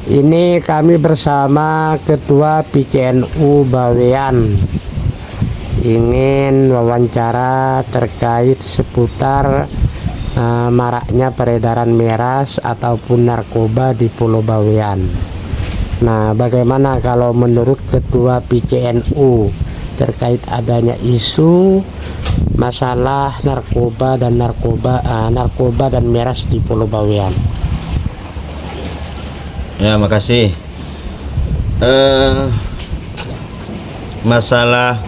Ini kami bersama Ketua PCNU Bawean ingin wawancara terkait seputar maraknya peredaran miras ataupun narkoba di Pulau Bawean. Nah, bagaimana kalau menurut Ketua PCNU terkait adanya isu masalah narkoba dan miras di Pulau Bawean? Ya, makasih. Masalah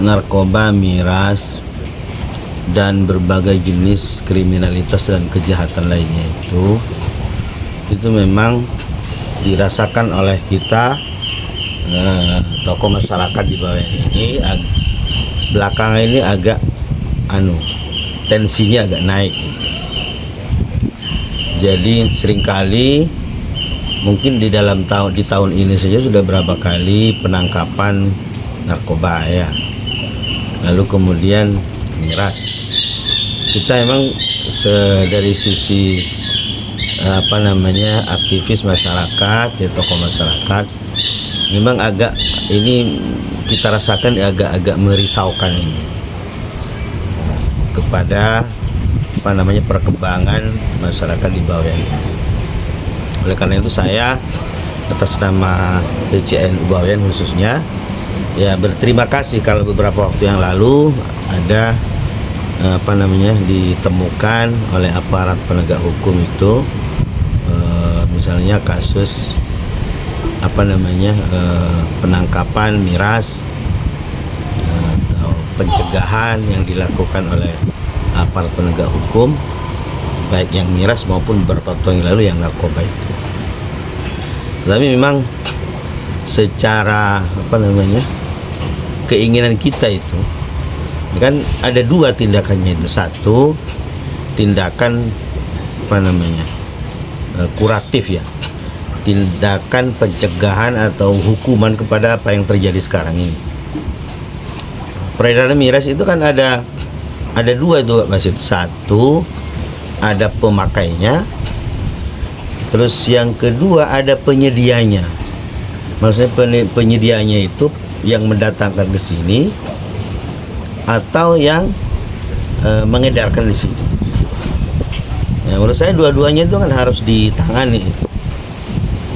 narkoba, miras, dan berbagai jenis kriminalitas dan kejahatan lainnya itu memang dirasakan oleh kita tokoh masyarakat di bawah ini. Belakangan ini agak tensinya agak naik. Jadi seringkali mungkin di tahun ini saja sudah berapa kali penangkapan narkoba ya. Lalu kemudian miras. Kita emang dari sisi aktivis masyarakat, ya tokoh masyarakat, memang agak ini kita rasakan agak merisaukan ini kepada perkembangan masyarakat di bawah ini. Oleh karena itu saya atas nama PCNU Bawean khususnya ya berterima kasih kalau beberapa waktu yang lalu ada ditemukan oleh aparat penegak hukum itu misalnya kasus penangkapan miras atau pencegahan yang dilakukan oleh aparat penegak hukum, baik yang miras maupun beberapa tahun yang lalu yang narkoba itu. Tapi memang secara keinginan kita itu kan ada dua tindakannya itu. Satu, tindakan kuratif ya, tindakan pencegahan atau hukuman kepada apa yang terjadi sekarang ini. Peredaran miras itu kan ada dua itu Mas. Satu, ada pemakainya, terus yang kedua ada penyedianya. Maksudnya penyedianya itu yang mendatangkan ke sini atau yang mengedarkan di sini. Ya, menurut saya dua-duanya itu kan harus ditangani.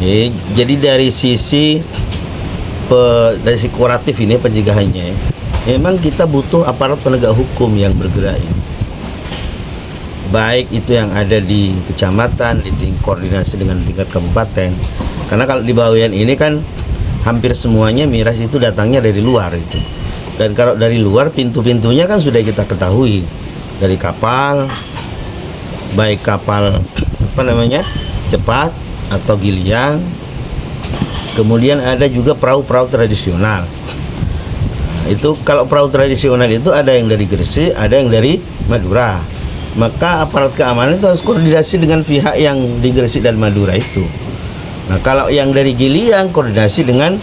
Ya, jadi dari sisi kuratif ini pencegahannya, memang kita butuh aparat penegak hukum yang bergerak. Baik itu yang ada di kecamatan, koordinasi dengan tingkat kabupaten. Karena kalau di Bawean ini kan hampir semuanya miras itu datangnya dari luar itu. Dan kalau dari luar pintu-pintunya kan sudah kita ketahui, dari kapal, baik kapal cepat atau giliang. Kemudian ada juga perahu-perahu tradisional. Itu kalau perahu tradisional itu ada yang dari Gresik, ada yang dari Madura. Maka aparat keamanan itu harus koordinasi dengan pihak yang di Gresik dan Madura itu. Nah, kalau yang dari Giliang koordinasi dengan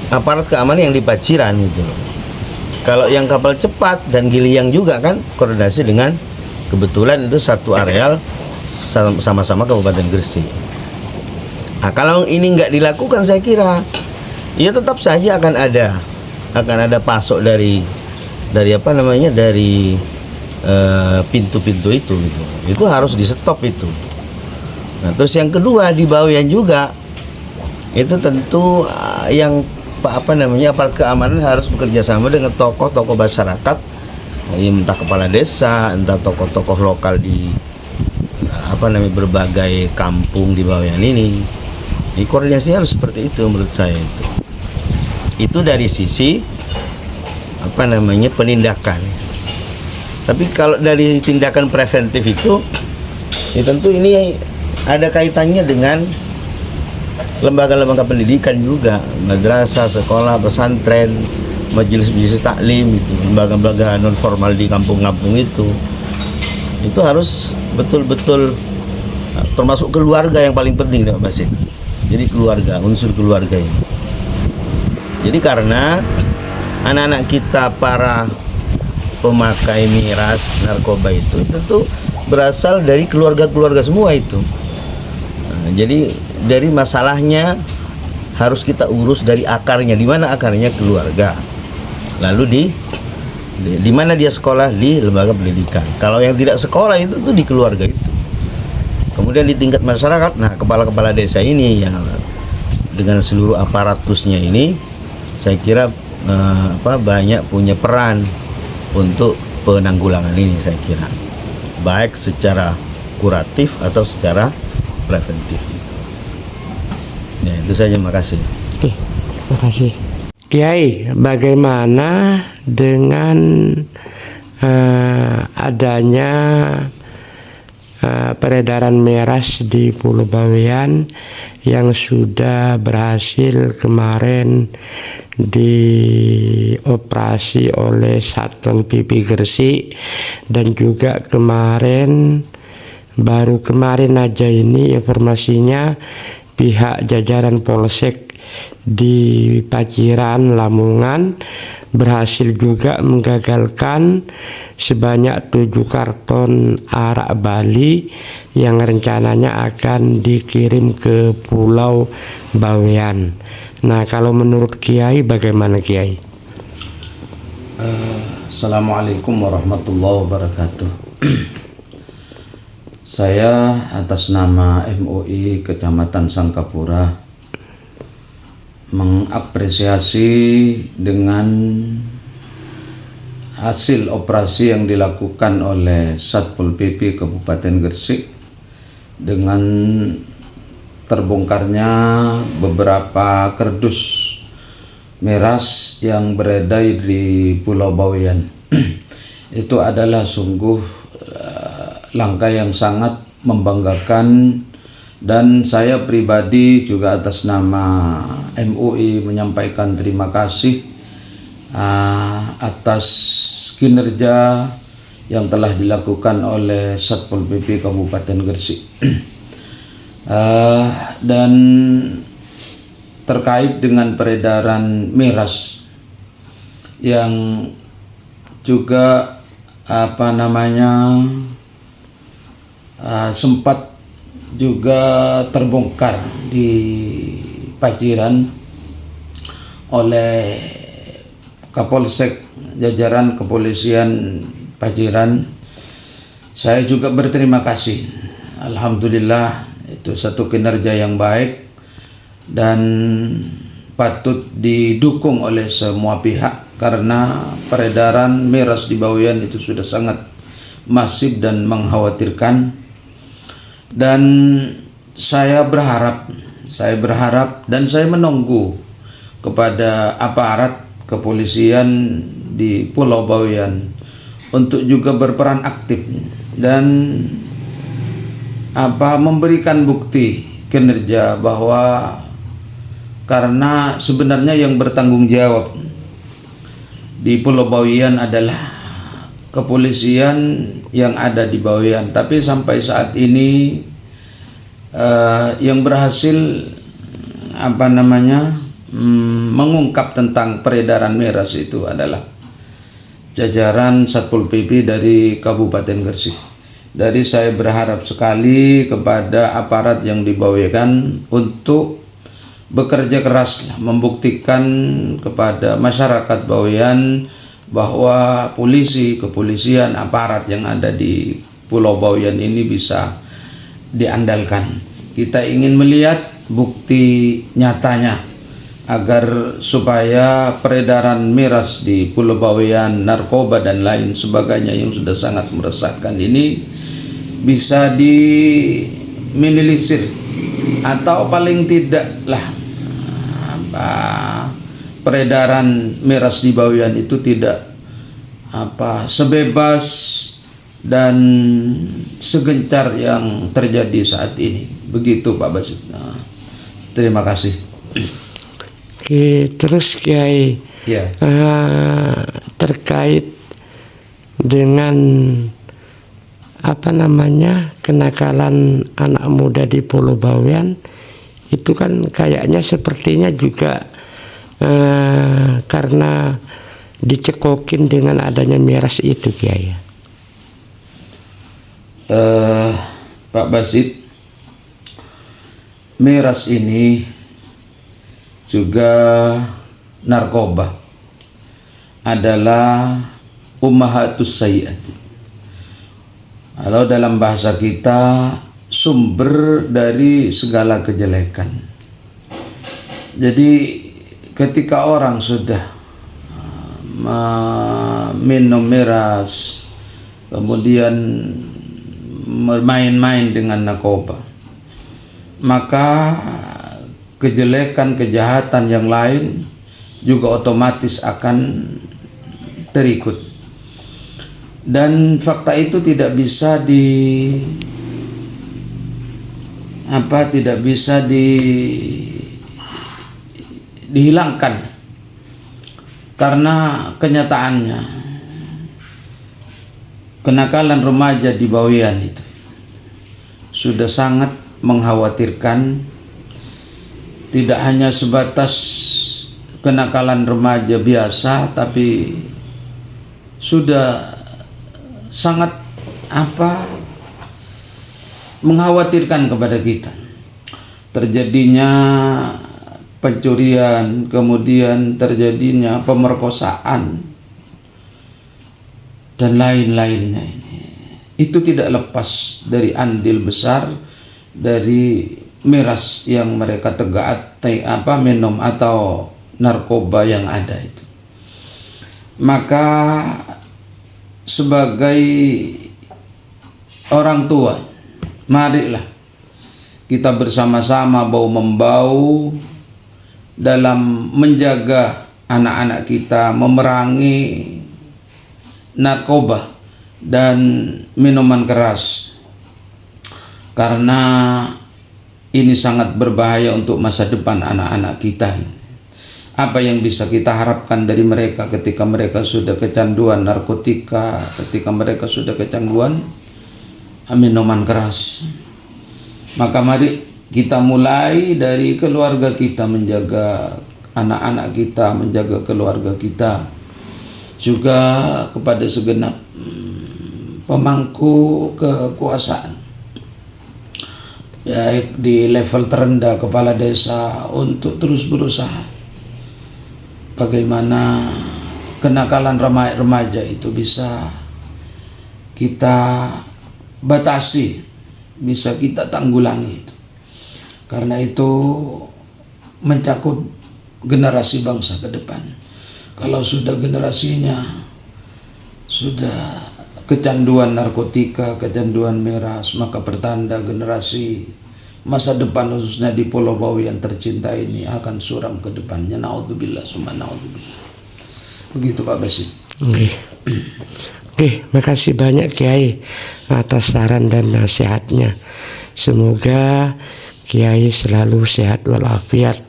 aparat keamanan yang di Paciran gitu. Kalau yang kapal cepat dan Giliang juga kan koordinasi dengan, kebetulan itu satu areal sama-sama Kabupaten Gresik. Nah, kalau ini nggak dilakukan, saya kira ya tetap saja akan ada pasok dari pintu-pintu itu gitu. Itu harus di stop itu. Nah, terus yang kedua di Bawean juga itu tentu yang aparat keamanan harus bekerja sama dengan tokoh-tokoh masyarakat, entah kepala desa, entah tokoh-tokoh lokal di berbagai kampung di Bawean ini. Ini koordinasinya harus seperti itu menurut saya itu. Itu dari sisi penindakan. Tapi kalau dari tindakan preventif itu, ya tentu ini ada kaitannya dengan lembaga-lembaga pendidikan juga, madrasah, sekolah, pesantren, majelis-majelis taklim, itu lembaga-lembaga non formal di kampung-kampung itu harus betul-betul, termasuk keluarga yang paling penting, Pak Basit. Jadi keluarga, unsur keluarga ini. Jadi karena anak-anak kita para pemakai miras narkoba itu tentu berasal dari keluarga-keluarga semua itu. Nah, jadi dari masalahnya harus kita urus dari akarnya. Di mana akarnya? Keluarga. Lalu di mana dia sekolah? Di lembaga pendidikan. Kalau yang tidak sekolah itu tuh di keluarga itu. Kemudian di tingkat masyarakat, nah kepala-kepala desa ini yang dengan seluruh aparatusnya ini, saya kira banyak punya peran untuk penanggulangan ini, saya kira baik secara kuratif atau secara preventif. Ya, itu saja, makasih. Oke, makasih. Kiai, bagaimana dengan adanya peredaran miras di Pulau Bawean yang sudah berhasil kemarin dioperasi oleh Satpol PP Gresik, dan juga baru kemarin aja ini informasinya pihak jajaran Polsek di Paciran, Lamongan berhasil juga menggagalkan sebanyak 7 karton arak Bali yang rencananya akan dikirim ke Pulau Bawean. Nah, kalau menurut Kiai bagaimana, Kiai? Assalamualaikum warahmatullahi wabarakatuh. Saya atas nama MUI Kecamatan Sangkapura mengapresiasi dengan hasil operasi yang dilakukan oleh Satpol PP Kabupaten Gresik dengan terbongkarnya beberapa kardus miras yang beredar di Pulau Bawean. Itu adalah sungguh langkah yang sangat membanggakan, dan saya pribadi juga atas nama MUI menyampaikan terima kasih atas kinerja yang telah dilakukan oleh Satpol PP Kabupaten Gresik. Dan terkait dengan peredaran miras yang juga sempat juga terbongkar di Paciran oleh Kapolsek jajaran kepolisian Paciran. Saya juga berterima kasih. Alhamdulillah, itu satu kinerja yang baik dan patut didukung oleh semua pihak, karena peredaran miras di Bawean itu sudah sangat masif dan mengkhawatirkan. Dan saya berharap dan saya menunggu kepada aparat kepolisian di Pulau Bawean untuk juga berperan aktif dan memberikan bukti kinerja, bahwa karena sebenarnya yang bertanggung jawab di Pulau Bawean adalah kepolisian yang ada di Bawean, tapi sampai saat ini yang berhasil mengungkap tentang peredaran miras itu adalah jajaran Satpol PP dari Kabupaten Gresik. Jadi saya berharap sekali kepada aparat yang di Bawean untuk bekerja keras membuktikan kepada masyarakat Bawean bahwa kepolisian, aparat yang ada di Pulau Bawean ini bisa diandalkan. Kita ingin melihat bukti nyatanya agar supaya peredaran miras di Pulau Bawean, narkoba dan lain sebagainya yang sudah sangat meresahkan ini bisa diminimalisir, atau paling tidaklah peredaran miras di Bawean itu tidak sebebas dan segencar yang terjadi saat ini. Begitu Pak Basit. Terima kasih. Oke, terus Kiai, Ya. Terkait dengan kenakalan anak muda di Pulau Bawean itu kan kayaknya sepertinya juga karena dicekokin dengan adanya miras itu, Kiai. Pak Basit, miras ini juga narkoba adalah ummahatus sayyi'at. Kalau dalam bahasa kita, sumber dari segala kejelekan. Jadi ketika orang sudah minum miras, kemudian bermain-main dengan narkoba, maka kejelekan, kejahatan yang lain juga otomatis akan terikut. Dan fakta itu tidak bisa dihilangkan, karena kenyataannya kenakalan remaja di Bawean itu sudah sangat mengkhawatirkan. Tidak hanya sebatas kenakalan remaja biasa, tapi sudah sangat mengkhawatirkan kepada kita. Terjadinya pencurian, kemudian terjadinya pemerkosaan dan lain-lainnya. Itu tidak lepas dari andil besar dari miras yang mereka minum atau narkoba yang ada itu. Maka sebagai orang tua, marilah kita bersama-sama bahu-membahu dalam menjaga anak-anak kita, memerangi narkoba dan minuman keras, karena ini sangat berbahaya untuk masa depan anak-anak kita. Apa yang bisa kita harapkan dari mereka ketika mereka sudah kecanduan narkotika, ketika mereka sudah kecanduan minuman keras? Maka mari kita mulai dari keluarga kita, menjaga anak-anak kita, menjaga keluarga kita, juga kepada segenap pemangku kekuasaan, baik di level terendah kepala desa, untuk terus berusaha bagaimana kenakalan remaja itu bisa kita batasi, bisa kita tanggulangi itu. Karena itu mencakup generasi bangsa ke depan. Kalau sudah generasinya sudah kecanduan narkotika, kecanduan miras, maka pertanda generasi masa depan khususnya di Pulau Bawean tercinta ini akan suram ke depannya. Naudzubillah summa naudzubillah. Begitu Pak Basit. Oke, makasih banyak Kiai atas saran dan nasihatnya. Semoga Kiai selalu sehat walafiat.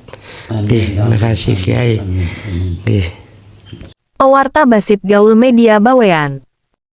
Makasih Kiai. Pewarta Basit Gaul Media Bawean.